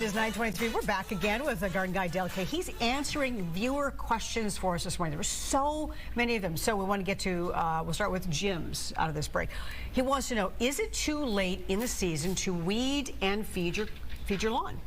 It is 9:23. We're back again with the garden guy, Dale Kay. He's answering viewer questions for us this morning. There were so many of them. So we want to get to, we'll start with Jim's out of this break. He wants to know, is it too late in the season to weed and feed your lawn?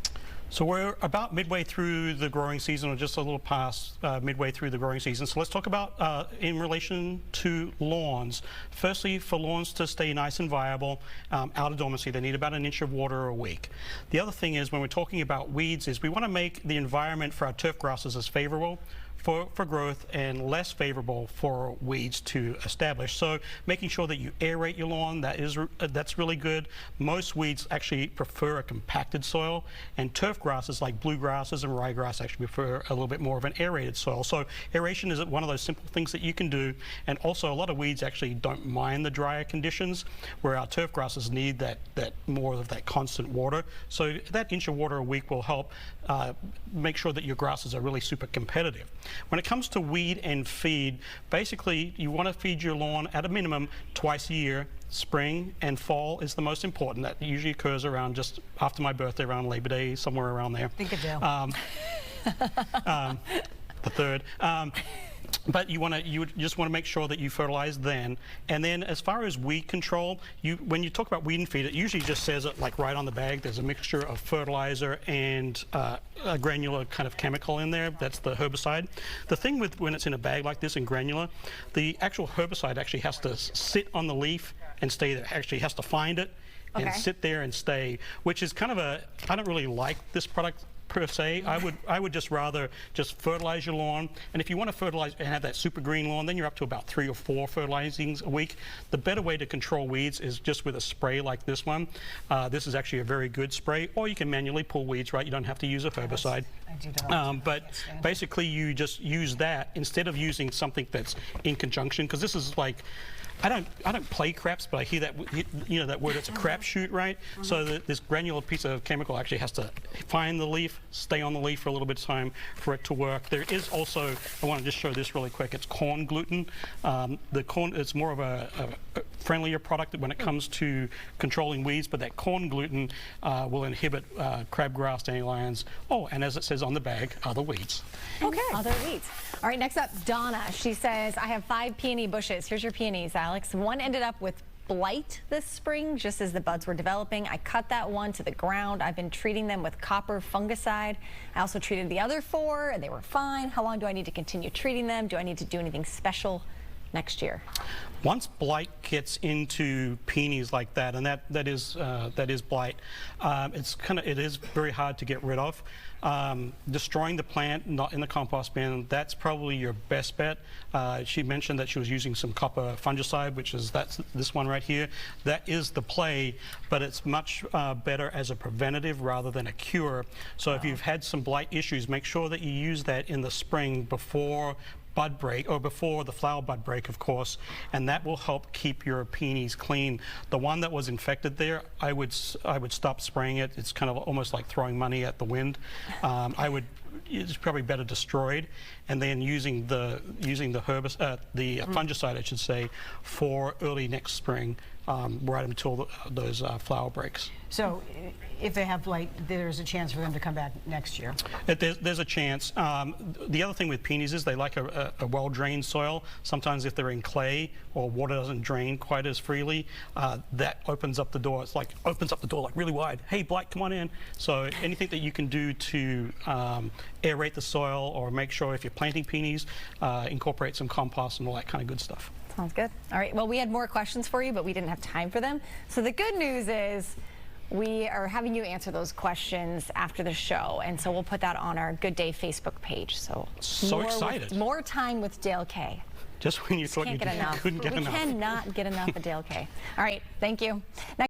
So we're about midway through the growing season, or just a little past midway through the growing season. So let's talk about in relation to lawns. Firstly, for lawns to stay nice and viable out of dormancy, they need about an inch of water a week. The other thing is, when we're talking about weeds, is we want to make the environment for our turf grasses as favorable for growth and less favorable for weeds to establish. So making sure that you aerate your lawn, that's really good. Most weeds actually prefer a compacted soil, and turf grasses like bluegrasses and ryegrass actually prefer a little bit more of an aerated soil. So aeration is one of those simple things that you can do, and also a lot of weeds actually don't mind the drier conditions, where our turf grasses need that more of that constant water. So that inch of water a week will help make sure that your grasses are really super competitive. When it comes to weed and feed, basically you want to feed your lawn at a minimum twice a year. Spring and fall is the most important. That usually occurs around just after my birthday, around Labor Day, somewhere around there. Think of Dale. The third. But you just want to make sure that you fertilize then. And then as far as weed control, when you talk about weed and feed, it usually just says it like right on the bag. There's a mixture of fertilizer and a granular kind of chemical in there. That's the herbicide. The thing with when it's in a bag like this in granular, the actual herbicide actually has to sit on the leaf and stay there. Actually has to find it and sit there and stay, which is kind of I don't really like this product per se. I would just rather just fertilize your lawn, and if you want to fertilize and have that super green lawn, then you're up to about 3 or 4 fertilizings a week. The better way to control weeds is just with a spray like this one. This is actually a very good spray, or you can manually pull weeds, right? You don't have to use a herbicide. But basically you just use that instead of using something that's in conjunction, because this is like, I don't play craps, but I hear that, you know, that word, it's a crapshoot, right? So this granular piece of chemical actually has to find the leaf, stay on the leaf for a little bit of time for it to work. There is also, I want to just show this really quick, it's corn gluten. The corn, it's more of a friendlier product when it comes to controlling weeds, but that corn gluten will inhibit crabgrass, dandelions, and as it says on the bag, other weeds. Okay. Other weeds. All right, next up, Donna. She says, I have 5 peony bushes. Here's your peonies, Alex. One ended up with blight this spring, just as the buds were developing. I cut that one to the ground. I've been treating them with copper fungicide. I also treated the other 4, and they were fine. How long do I need to continue treating them? Do I need to do anything special next year? Once blight gets into peonies like that, and that is blight, it is very hard to get rid of. Destroying the plant, not in the compost bin, that's probably your best bet. She mentioned that she was using some copper fungicide, that's this one right here. That is the play, but it's much better as a preventative rather than a cure. So if you've had some blight issues, make sure that you use that in the spring before bud break, or before the flower bud break, of course, and that will help keep your peonies clean. The one that was infected there, I would stop spraying it. It's kind of almost like throwing money at the wind. It's probably better destroyed, and then using the fungicide, I should say, for early next spring, right until those flower breaks. So if they have blight, there's a chance for them to come back next year? There's a chance. The other thing with peonies is they like a well-drained soil. Sometimes if they're in clay or water doesn't drain quite as freely, that opens up the door. It's like opens up the door like really wide. Hey, blight, come on in. So anything that you can do to aerate the soil, or make sure if you're planting peonies, incorporate some compost and all that kind of good stuff. Sounds good. All right, well, we had more questions for you, but we didn't have time for them. So the good news is we are having you answer those questions after the show, and so we'll put that on our Good Day Facebook page. So excited. More time with Dale Kay. Just when you thought you couldn't get enough. We cannot get enough of Dale Kay. All right, thank you. Next